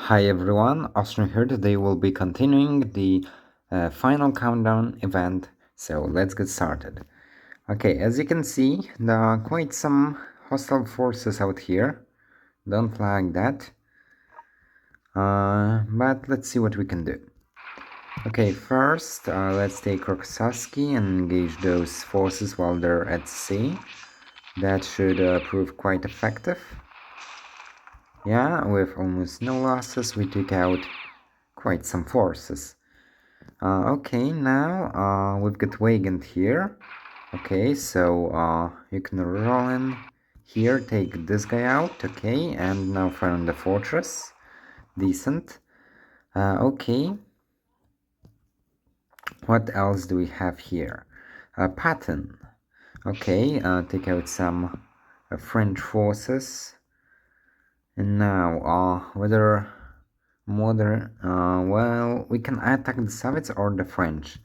Hi everyone, Austin here. Today we'll be continuing the final countdown event, so let's get started. Okay, as you can see, there are quite some hostile forces out here. Don't flag that. But let's see what we can do. Okay, first let's take Roxaski and engage those forces while they're at sea. That should prove quite effective. Yeah, with almost no losses, we took out quite some forces. Okay, now we've got Wagant here. Okay, so you can roll in here, take this guy out. Okay, and now fire on the fortress. Decent. Okay, what else do we have here? Patton. Okay, take out some French forces. And now, whether well, we can attack the Soviets or the French.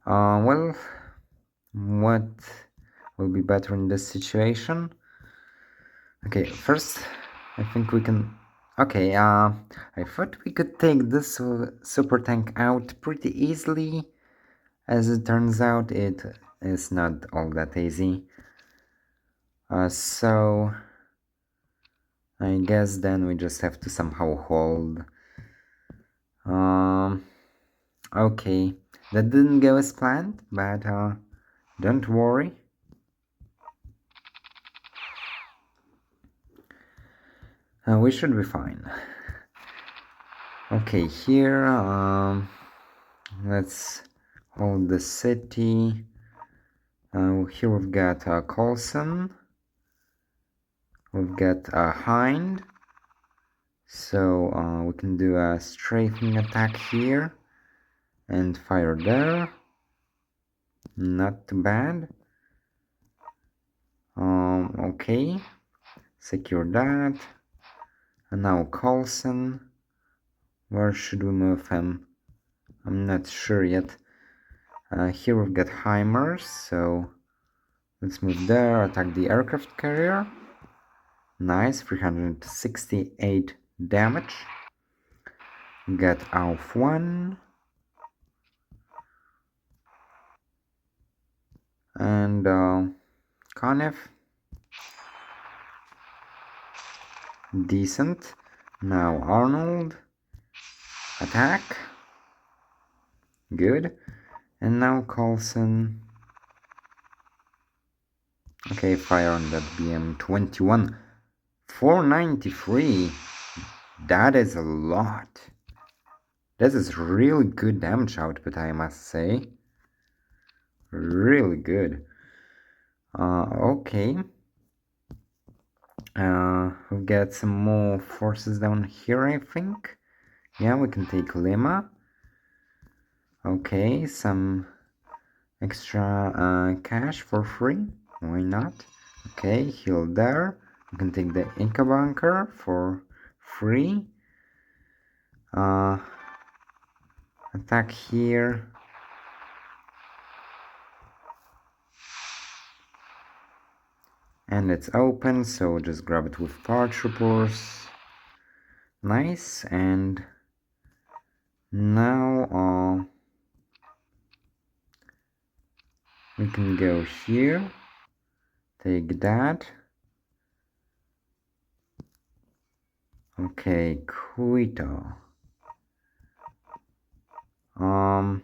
Well, what will be better in this situation? Okay, first, I think we can... Okay, I thought we could take this super tank out pretty easily. As it turns out, it is not all that easy. So I guess then we just have to somehow hold. Okay, that didn't go as planned, but don't worry. We should be fine. Okay, here, let's hold the city. Here we've got Coulson. We've got Hind. So we can do a strafing attack here and fire there. Not too bad. Okay, secure that. And now Coulson. Where should we move him? I'm not sure yet. Here we've got Heimers, so let's move there, attack the aircraft carrier. Nice, 368 damage. Get Alf 1. And Conif. Decent. Now Arnold. Attack. Good. And now Coulson. Okay, fire on that BM-21. 493. That is a lot. This is really good damage output, I must say. Really good. Okay. We've got some more forces down here, I think. Yeah, we can take Lima. Okay, some extra cash for free. Why not? Okay, heal there. We can take the Inca bunker for free. Attack here. And it's open, so just grab it with paratroopers. Nice, and now we can go here, take that. Okay, Quito. Do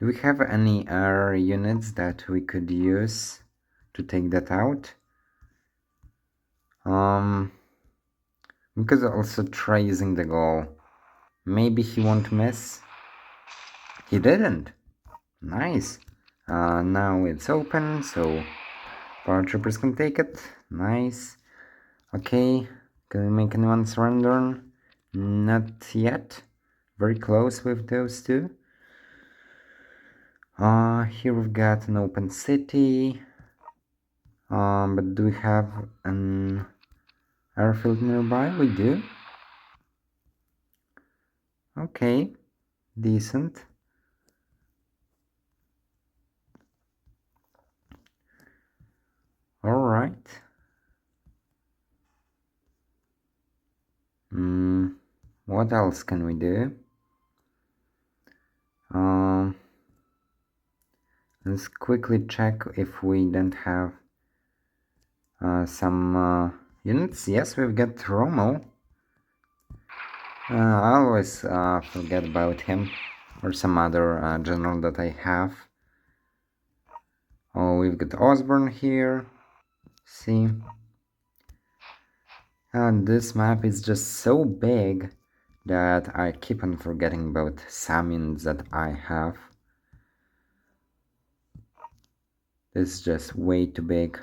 we have any air units that we could use to take that out? We could also try using the goal. Maybe he won't miss. He didn't. Nice. Now it's open, so paratroopers can take it. Nice. Okay, can we make anyone surrender? Not yet. Very close with those two. Here we've got an open city. But do we have an airfield nearby? We do. Okay, decent. Alright. what else can we do? Um, let's quickly check if we don't have some units. Yes, we've got Romo. I always forget about him or some other general that I have. Oh, we've got Osborne here. See? And this map is just so big that I keep on forgetting about some units that I have. This is just way too big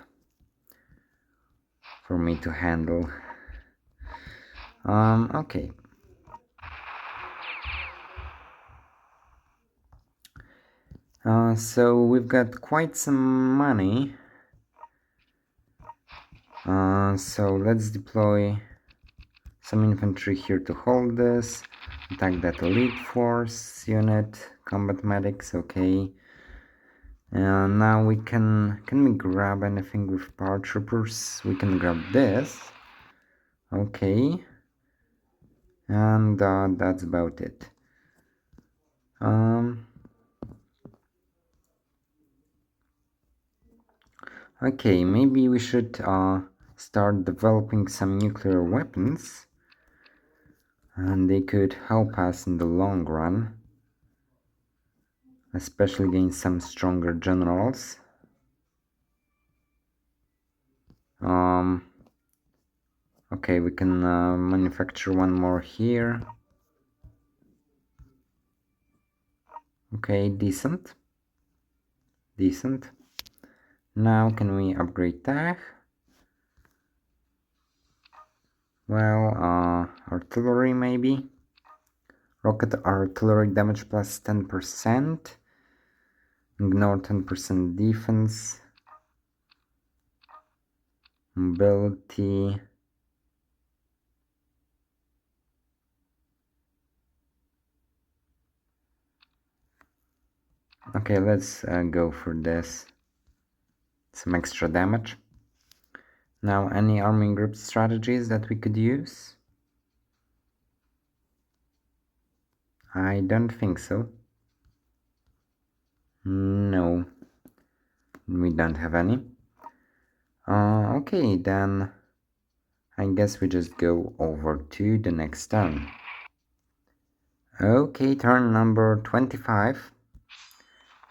for me to handle. Okay. So we've got quite some money. So let's deploy some infantry here to hold this. Attack that elite force unit. Combat medics, okay. Now we can we grab anything with paratroopers? We can grab this. Okay. And that's about it. Okay, maybe we should start developing some nuclear weapons, and they could help us in the long run, especially against some stronger generals. Okay, we can manufacture one more here. Okay, decent. Now can we upgrade that? Well, artillery maybe. Rocket artillery damage plus 10%. Ignore 10% defense. Mobility. Okay, let's go for this. Some extra damage. Now, any arming group strategies that we could use? I don't think so. No, we don't have any. Okay, then I guess we just go over to the next turn. Okay, turn number 25.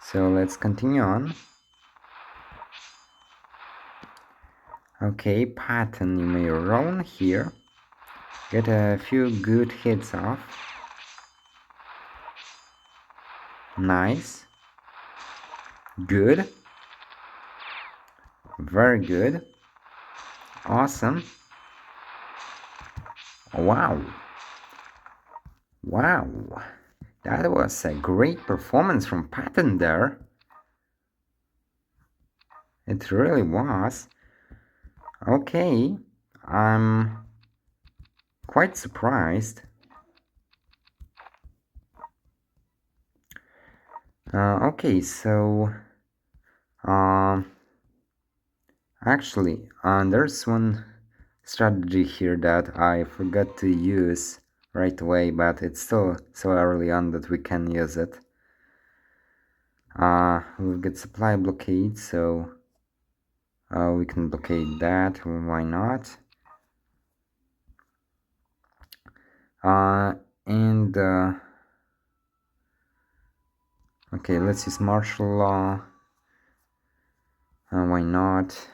So let's continue on. Okay, Patton, you may roll here. Get a few good hits off. Nice. Good. Very good. Awesome. Wow. Wow. That was a great performance from Patton there. It really was. Okay. I'm quite surprised. Okay, so actually, there's one strategy here that I forgot to use right away, but it's still so early on that we can use it. We've got supply blockade, so we can blockade that. Why not? And okay, let's use martial law. Why not?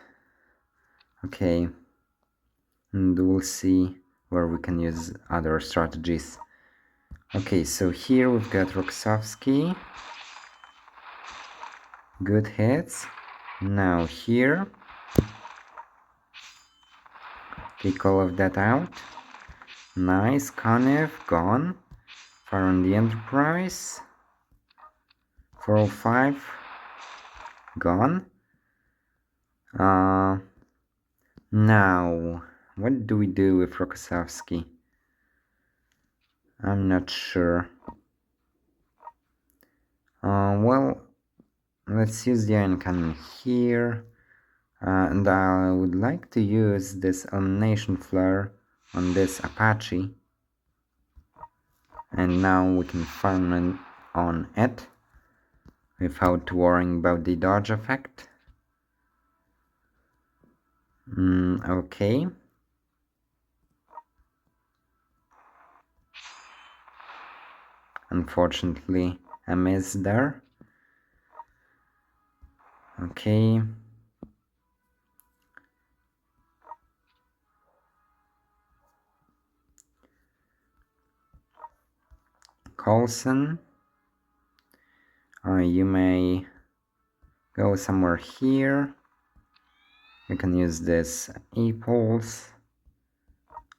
Okay, and we'll see where we can use other strategies. Okay, so here we've got Roksovsky. Good hits. Now here. Take all of that out. Nice, Konev, gone. Fire on the Enterprise. 405, gone. Now, what do we do with Rokossovsky? I'm not sure. Well, let's use the ion cannon here. And I would like to use this elimination flare on this Apache. And now we can farm on it without worrying about the dodge effect. Okay. Unfortunately, I missed there. Okay. Coulson, you may go somewhere here. You can use this e-pulse.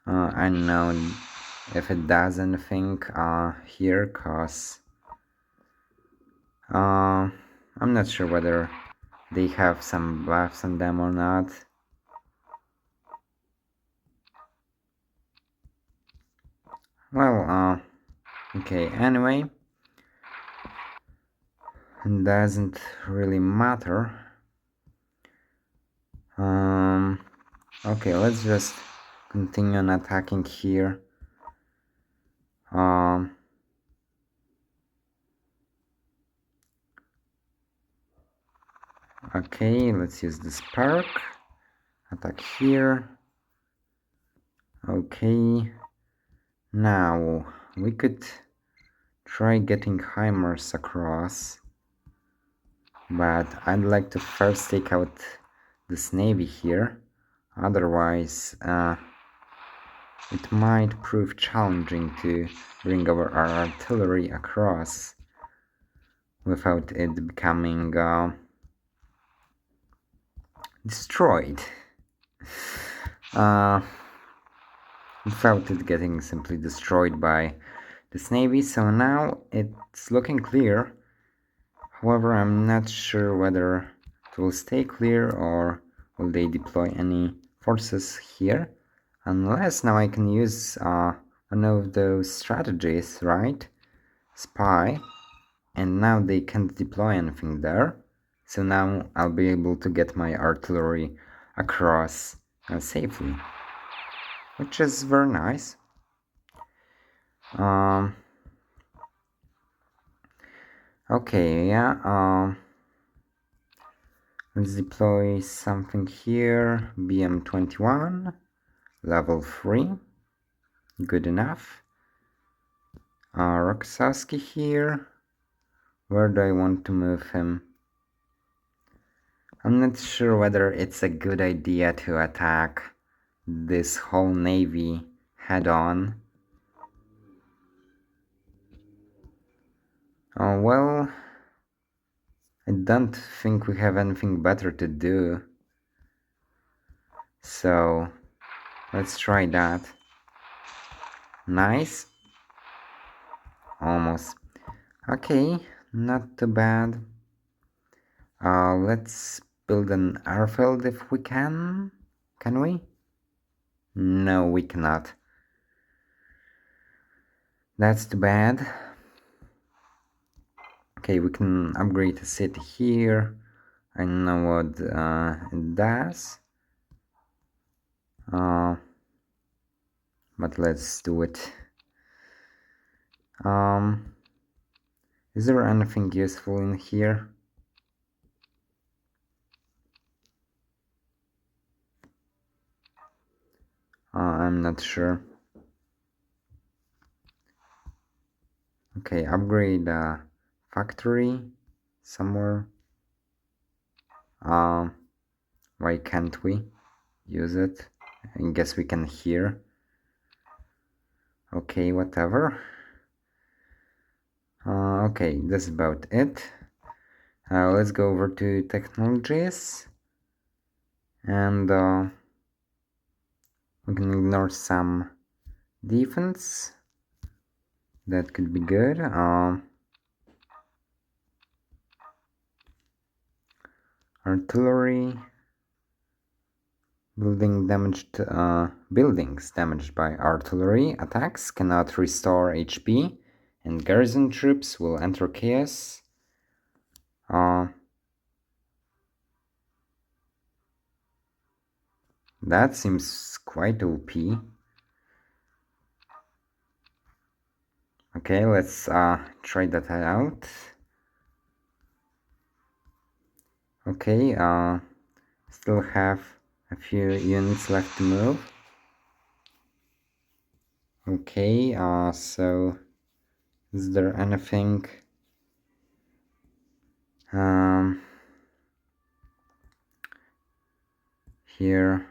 I don't know if it does anything here, cause I'm not sure whether they have some buffs on them or not. Well, okay, anyway, it doesn't really matter. Okay, let's just continue on attacking here. Okay, let's use this perk. Attack here. Okay. Now, we could try getting Heimers across. But I'd like to first take out this navy here. Otherwise, it might prove challenging to bring our artillery across without it becoming destroyed. Without it getting simply destroyed by this navy. So now it's looking clear. However, I'm not sure whether it will stay clear or will they deploy any forces here. Unless now I can use one of those strategies, right? Spy. And now they can't deploy anything there. So now I'll be able to get my artillery across safely. Which is very nice. Okay, yeah, let's deploy something here. BM-21, level 3, good enough. Roxaski here. Where do I want to move him? I'm not sure whether it's a good idea to attack this whole navy head-on. Oh, well, I don't think we have anything better to do. So, let's try that. Nice. Almost. Okay, not too bad. Let's build an airfield if we can. Can we? No, we cannot. That's too bad. Okay, we can upgrade a city here. I don't know what it does. But let's do it. Is there anything useful in here? I'm not sure. Okay, upgrade a factory somewhere. Why can't we use it? I guess we can here. Okay, whatever. Okay, that's about it. Let's go over to technologies. And we can ignore some defense. That could be good. Artillery. Buildings damaged by artillery attacks cannot restore HP, and garrison troops will enter chaos. That seems quite OP. Okay, let's try that out. Okay, still have a few units left to move. Okay, so is there anything here?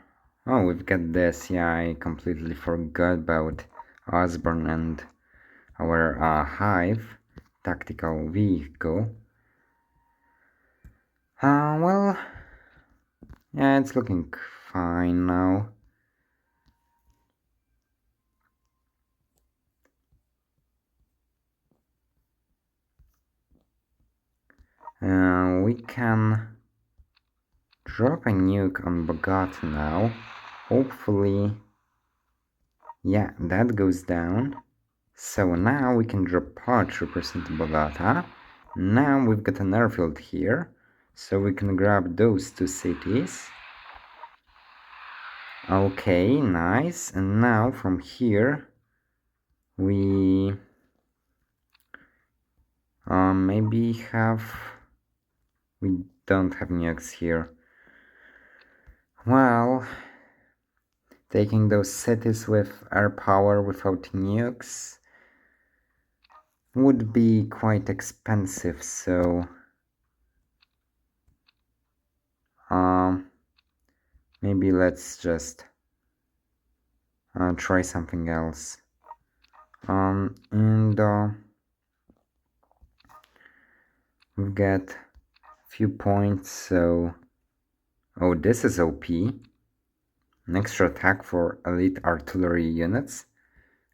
Oh, we've got this. Yeah, I completely forgot about Osborne and our Hive tactical vehicle. Well, yeah, it's looking fine now. We can drop a nuke on Bogota now. Hopefully, yeah, that goes down. So now we can drop paratroopers into Bogota. Now we've got an airfield here, so we can grab those two cities. Okay, nice. And now from here, we maybe have... We don't have nukes here. Well, taking those cities with air power without nukes would be quite expensive, so maybe let's just try something else. And we've got a few points, so oh, this is OP. An extra attack for elite artillery units.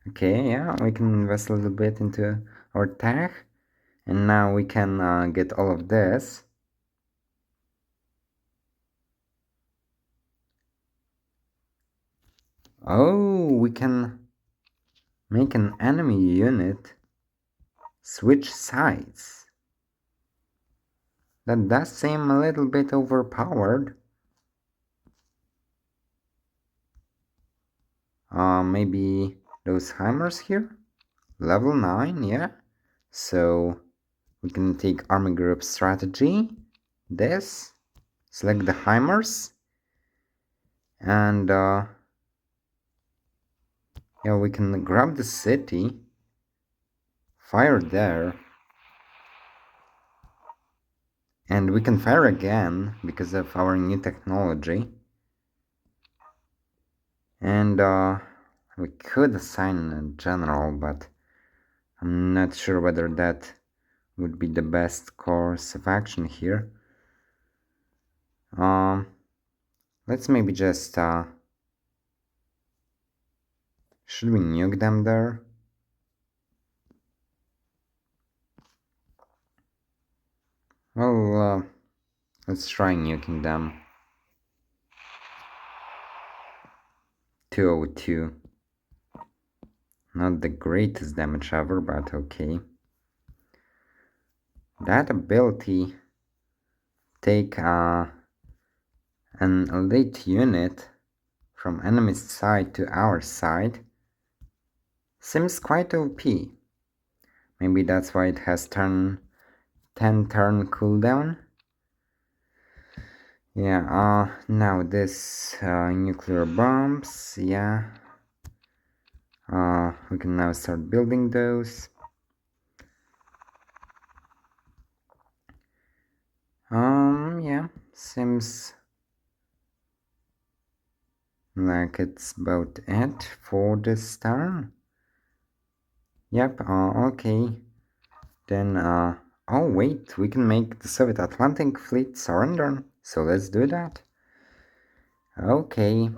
Okay, yeah, we can invest a little bit into our tech, and now we can get all of this. Oh, we can make an enemy unit switch sides. That does seem a little bit overpowered. Maybe those hammers here? Level 9, yeah. So we can take army group strategy. This. Select the hammers. And yeah, we can grab the city. Fire there. And we can fire again because of our new technology. And we could assign a general, but I'm not sure whether that would be the best course of action here. Let's maybe just should we nuke them there? Well, let's try nuking them. 202. Not the greatest damage ever, but okay. That ability take an elite unit from enemy's side to our side seems quite OP. Maybe that's why it has 10 turn cooldown. Yeah, now this nuclear bombs, yeah. We can now start building those. Yeah, seems like it's about it for this turn. Yep, okay. Then, oh wait, we can make the Soviet Atlantic Fleet surrender, so let's do that. Okay.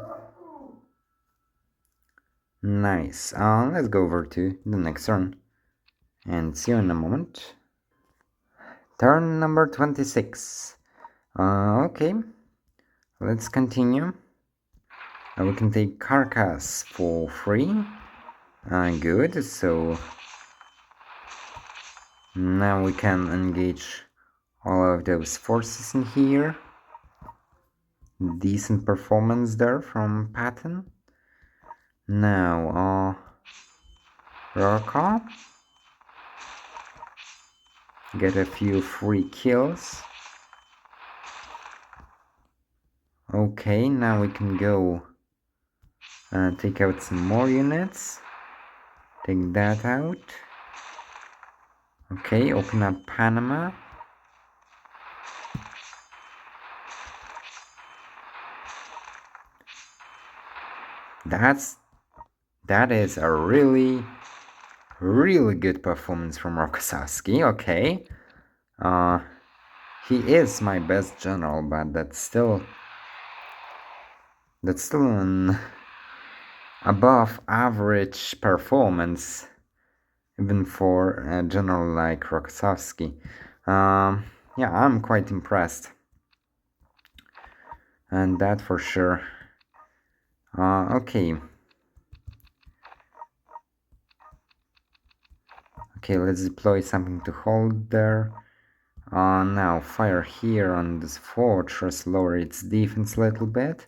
Nice. Let's go over to the next turn, and see you in a moment. Turn number 26. Okay. Let's continue. We can take Carcass for free. Good, so now we can engage all of those forces in here. Decent performance there from Patton. Now, Raka. get a few free kills. Okay, now we can go take out some more units. Take that out. Okay, open up Panama. That is a really good performance from Rokossovsky. Okay. He is my best general, but that's still an above average performance, even for a general like Rokossovsky. Yeah, I'm quite impressed, and that for sure. Okay. Okay, let's deploy something to hold there. Now fire here on this fortress, lower its defense a little bit.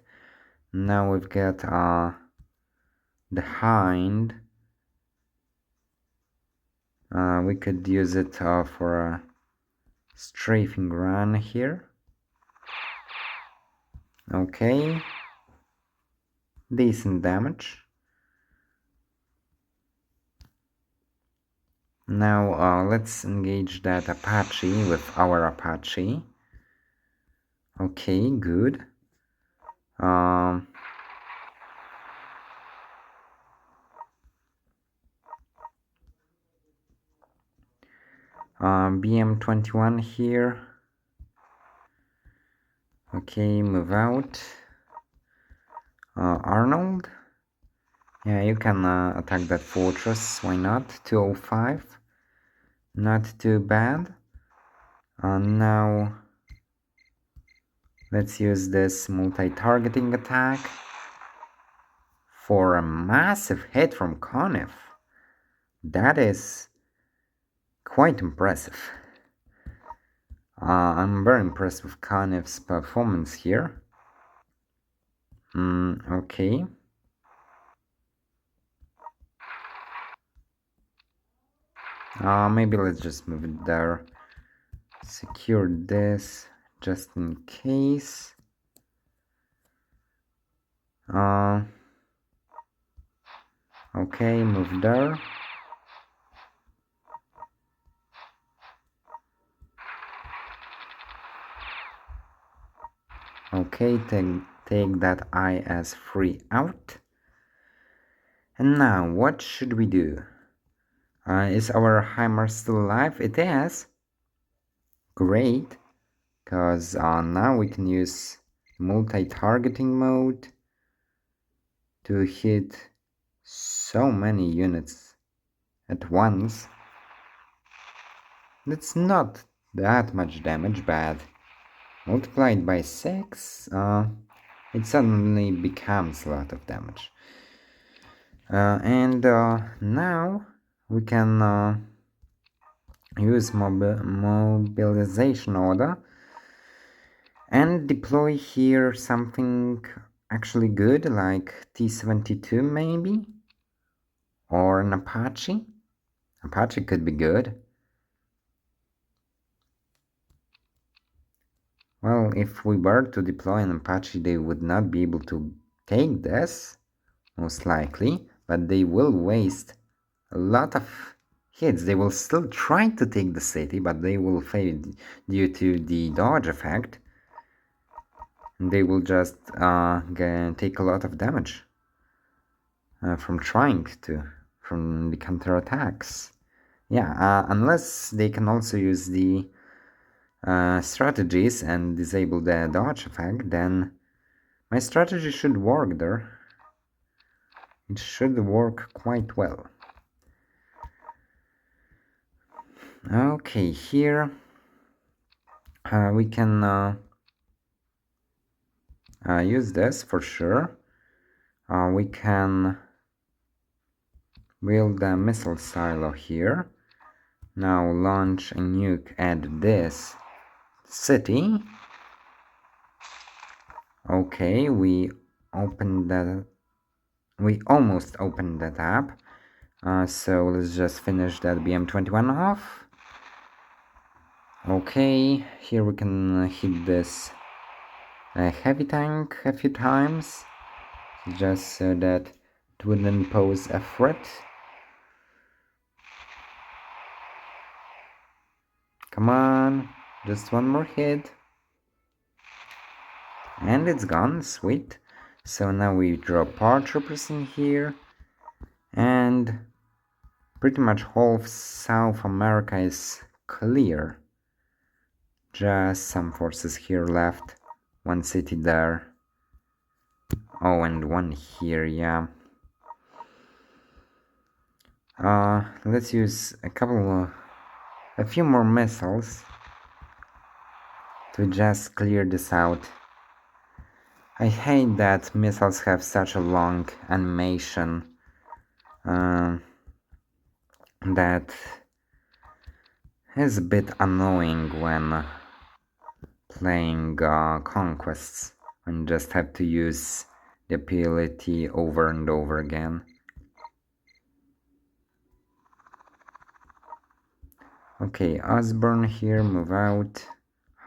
Now we've got the hind. We could use it for a strafing run here. Okay, decent damage. Now let's engage that Apache with our Apache. Okay, good. BM-21 here. Okay, move out. Arnold. Yeah, you can attack that fortress, why not? 205. Not too bad. Now let's use this multi-targeting attack for a massive hit from Conif. That is quite impressive. I'm very impressed with Conif's performance here. Okay. Maybe let's just move it there. Secure this just in case. Okay, move there. Okay, take that IS-3 out. And now, what should we do? Is our Heimer still alive? It is. Great, because now we can use multi-targeting mode to hit so many units at once. That's not that much damage, but multiplied by 6, it suddenly becomes a lot of damage. And now we can use mobilization order and deploy here something actually good, like T-72 maybe, or an Apache. Apache could be good. Well, if we were to deploy an Apache, they would not be able to take this, most likely, but they will waste a lot of hits. They will still try to take the city, but they will fail due to the dodge effect. They will just take a lot of damage from the counterattacks. Yeah, unless they can also use the strategies and disable the dodge effect, then my strategy should work there. It should work quite well. Okay, here we can use this for sure. We can build a missile silo here. Now launch a nuke at this city. Okay, we almost opened that up. So let's just finish that BM-21 off. Okay, here we can hit this heavy tank a few times, just so that it wouldn't pose a threat. Come on, just one more hit. And it's gone, sweet. So now we draw paratroopers in here, and pretty much whole of South America is clear. Just some forces here left, one city there. Oh, and one here, yeah. Let's use a few more missiles to just clear this out. I hate that missiles have such a long animation that is a bit annoying when playing conquests, when you just have to use the ability over and over again. Okay, Osborne here, move out.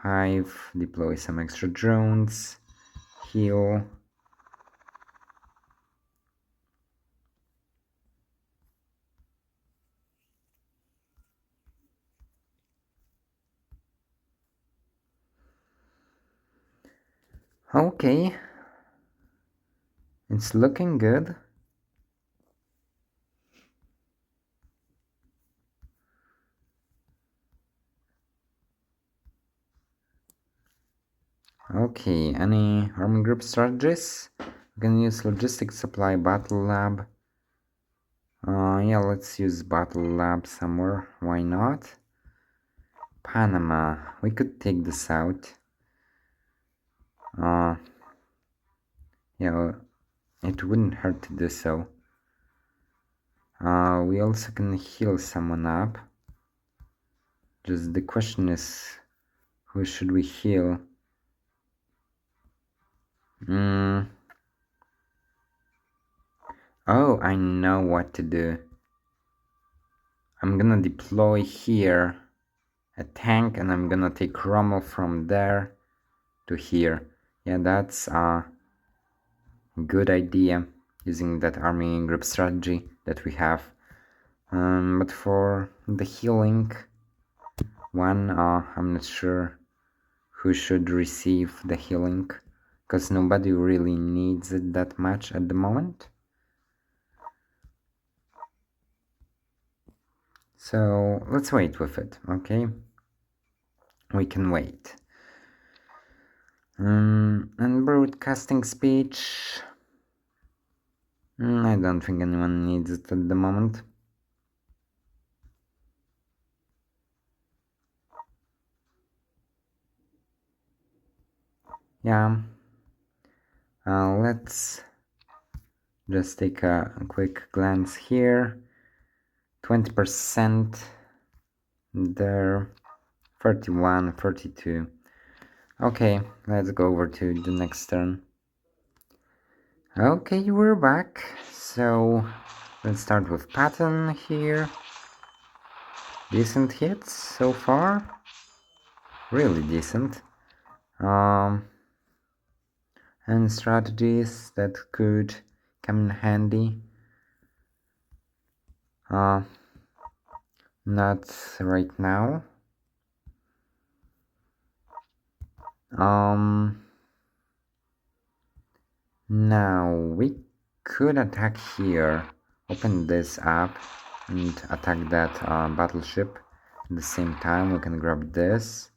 Hive, deploy some extra drones. Heal. Okay, it's looking good. Okay, any army group strategies? We can use logistics supply battle lab. Yeah, let's use battle lab somewhere. Why not? Panama. We could take this out. Yeah, it wouldn't hurt to do so. We also can heal someone up. Just the question is, who should we heal? Oh, I know what to do. I'm gonna deploy here a tank, and I'm gonna take Rommel from there to here. Yeah, that's a good idea, using that army group strategy that we have. But for the healing one, I'm not sure who should receive the healing, because nobody really needs it that much at the moment. So let's wait with it, okay? We can wait. And broadcasting speech. I don't think anyone needs it at the moment. Yeah. Let's just take a quick glance here. 20% there. 31, 32. Okay, let's go over to the next turn. Okay, we're back. So let's start with Patton here. Decent hits so far. Really decent. And strategies that could come in handy. Not right now. Now we could attack here, open this up and attack that battleship. At the same time we can grab this.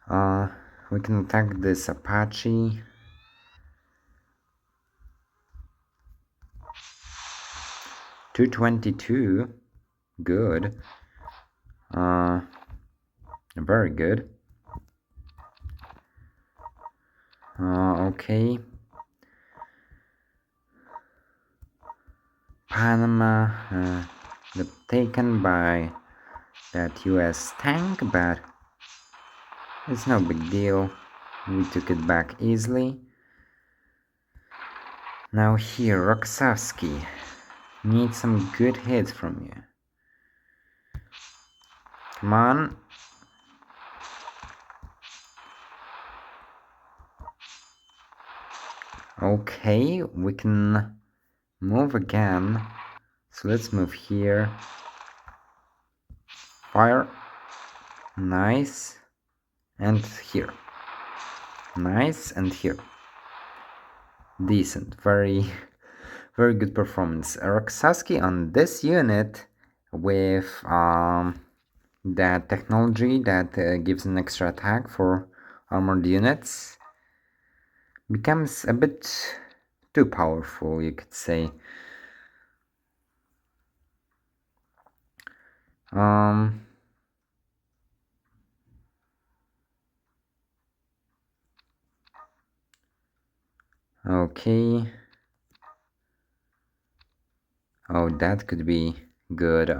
We can attack this Apache. $222, good. Very good. Okay. Panama got taken by that US tank, but it's no big deal. We took it back easily. Now here, Roxowski. Need some good hits from you. Come on. Okay, we can move again. So let's move here. Fire. Nice. And here. Nice. And here. Decent. Very good performance. Roxaski on this unit with that technology that gives an extra attack for armored units becomes a bit too powerful, you could say. Okay. Oh, that could be good.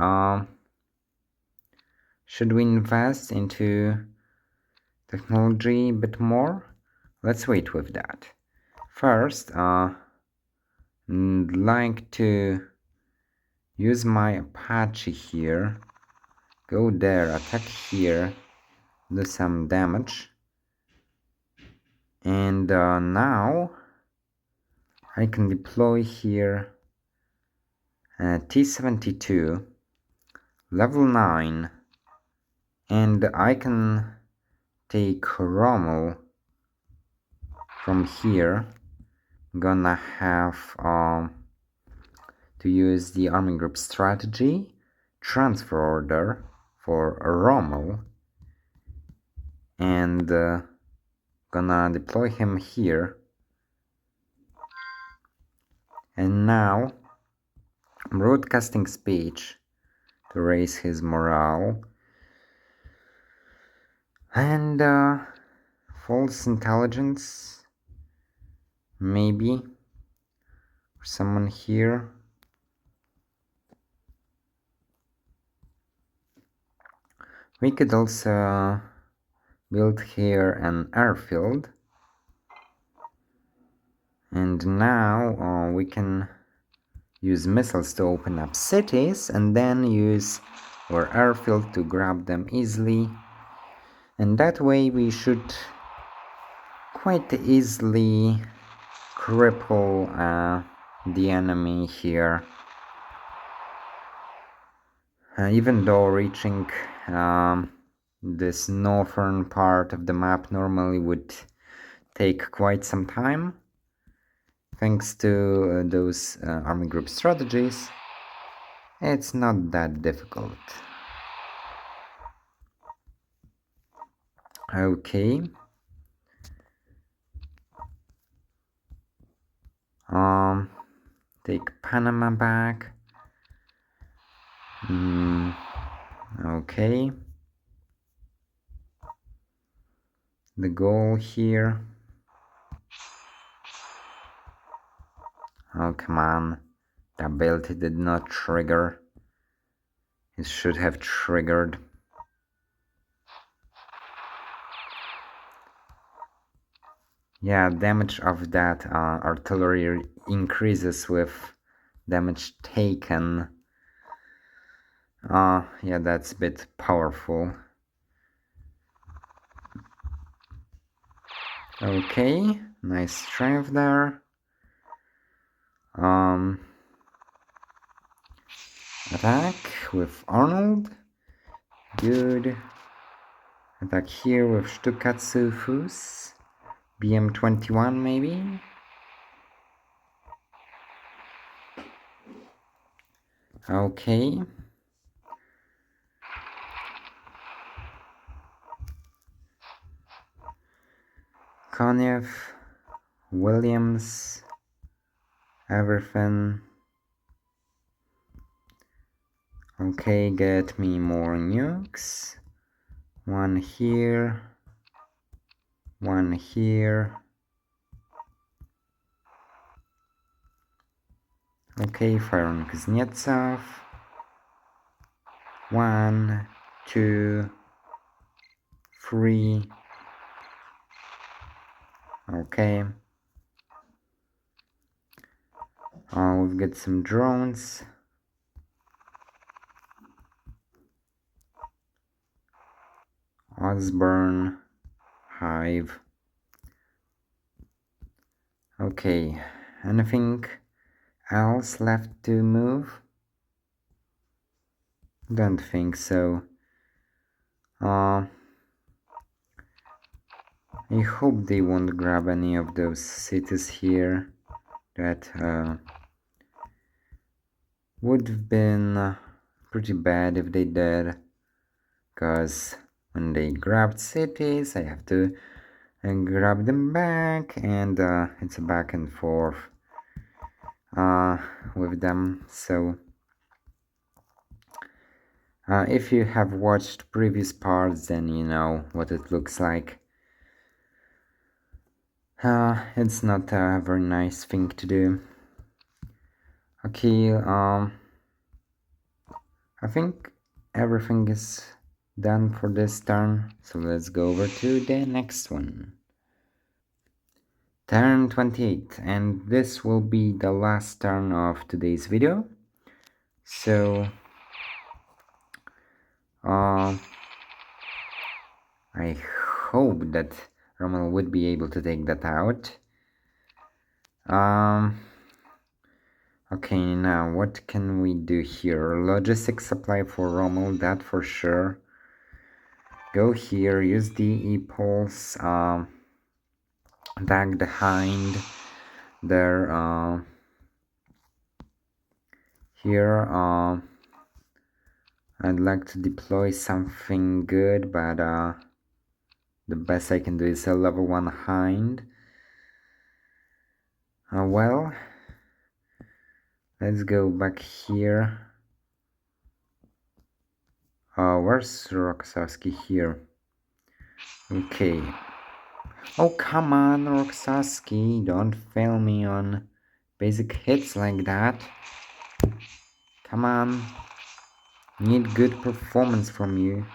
Should we invest into technology a bit more? Let's wait with that. First, like to use my Apache here. Go there, attack here, do some damage. And now I can deploy here T-72 level 9, and I can take Rommel from here. Gonna have to use the army group strategy, transfer order for Rommel, and gonna deploy him here. And now broadcasting speech to raise his morale, and false intelligence, maybe, for someone here. We could also build here an airfield, and now we can use missiles to open up cities and then use our airfield to grab them easily, and that way we should quite easily cripple the enemy here, even though reaching this northern part of the map normally would take quite some time. Thanks to those army group strategies, it's not that difficult. Okay. Take Panama back. Okay. The goal here. Oh, come on. The ability did not trigger. It should have triggered. Yeah, damage of that artillery increases with damage taken. Yeah, that's a bit powerful. Okay, nice strength there. Attack with Arnold. Good. Attack here with Stukatsu Fus. BM-21 maybe. Okay. Konev, Williams, everything. Okay, get me more nukes. One here. One here. Okay, fire on Kuznetsov. 1, 2, 3. Okay. We've got some drones. Osborne, Hive. Okay, anything else left to move? Don't think so. I hope they won't grab any of those cities here. That would have been pretty bad if they did. Because when they grabbed cities, I have to grab them back, and it's a back and forth with them. So if you have watched previous parts, then you know what it looks like. It's not a very nice thing to do. Okay, I think everything is done for this turn, so let's go over to the next one. Turn 28, and this will be the last turn of today's video. So I hope that Rommel would be able to take that out. Okay, now what can we do here? Logistics supply for Rommel, that for sure. Go here, use the E-pulse, attack the hind there. Here, I'd like to deploy something good, but the best I can do is a level 1 hind. Well, let's go back here. Where's Roxowski here? Okay. Oh, come on, Roxowski, don't fail me on basic hits like that. Come on. Need good performance from you.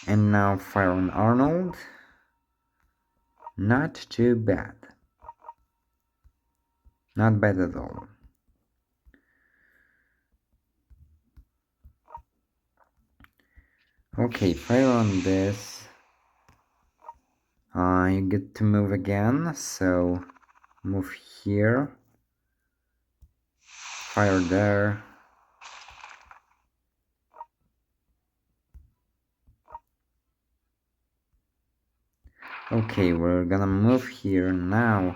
And now fire on Arnold. Not too bad. Not bad at all. Okay, fire on this. You get to move again, so move here. Fire there. Okay, we're gonna move here now.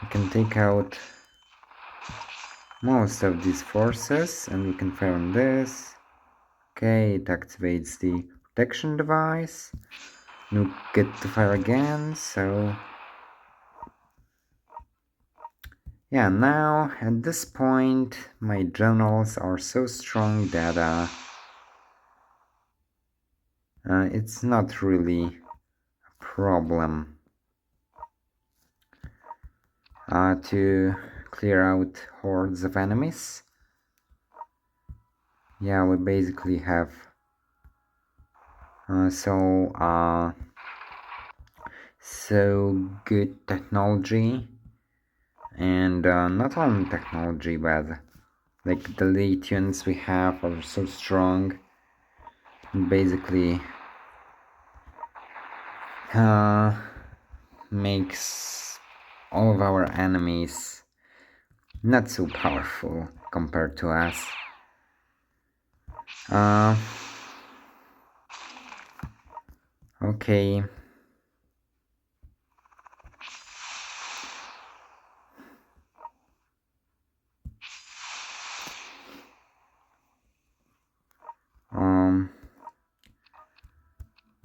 We can take out most of these forces, and we can fire on this. Okay, it activates the protection device. You get to fire again, so yeah, now at this point my generals are so strong that it's not really a problem to clear out hordes of enemies. Yeah, we basically have so good technology, and not only technology, but like the Legions we have are so strong. Basically makes all of our enemies not so powerful compared to us. Okay.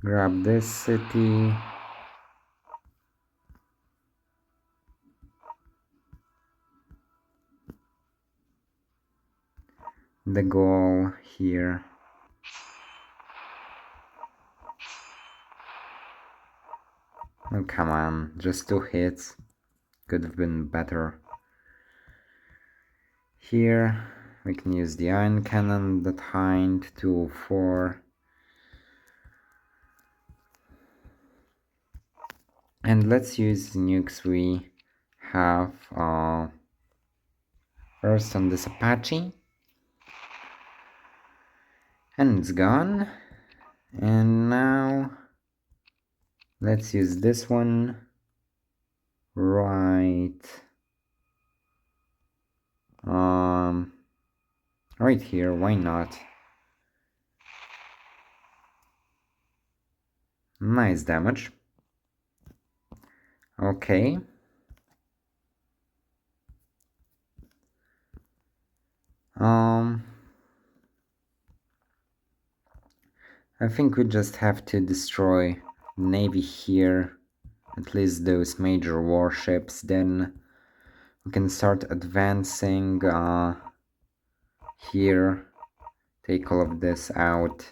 Grab this city. The goal here. Oh, come on, just 2 hits. Could have been better. Here, we can use the iron cannon, the hind, 204. And let's use the nukes we have first on this Apache. And it's gone. And now let's use this one right right here, why not? Nice damage. Okay. I think we just have to destroy Navy here, at least those major warships, then we can start advancing here, take all of this out.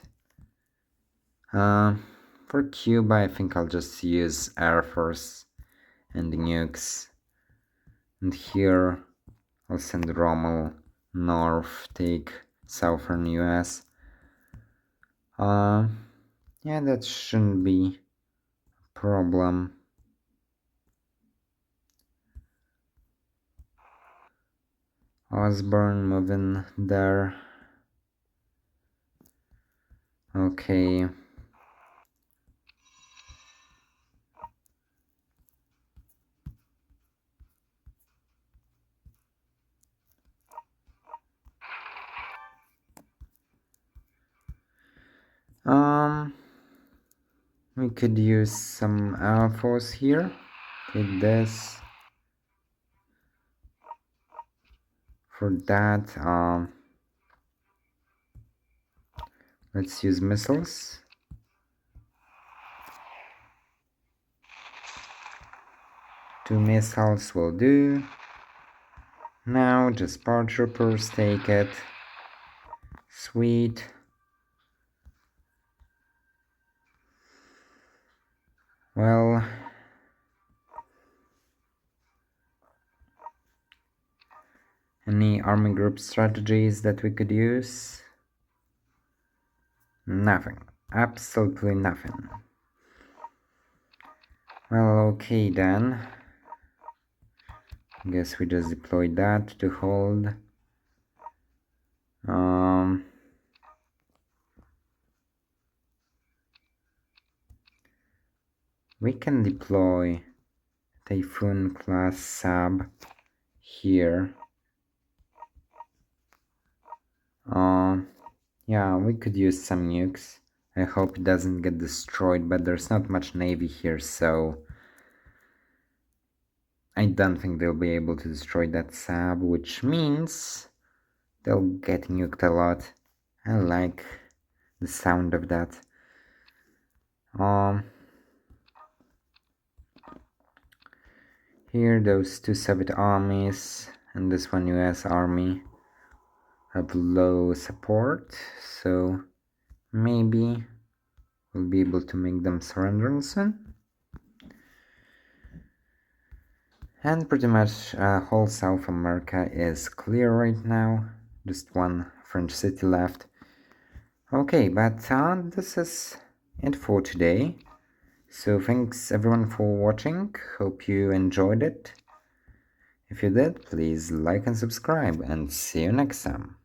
For Cuba, I think I'll just use Air Force and the nukes. And here, I'll send Rommel north, take southern US. Yeah, that shouldn't be a problem. Osborne moving there. Okay. We could use some Air Force here. Take this. For that, let's use missiles. Two missiles will do. Now just paratroopers take it. Sweet. Well, any army group strategies that we could use? Nothing. Absolutely nothing. Well, okay then. Guess we just deployed that to hold. We can deploy Typhoon class sub here. Yeah, we could use some nukes. I hope it doesn't get destroyed, but there's not much navy here, so I don't think they'll be able to destroy that sub, which means they'll get nuked a lot. I like the sound of that. Here, those two Soviet armies and this one US army have low support, so maybe we'll be able to make them surrender soon. And pretty much whole South America is clear right now, just one French city left. Okay, but this is it for today. So thanks everyone for watching, hope you enjoyed it. If you did, please like and subscribe, and see you next time.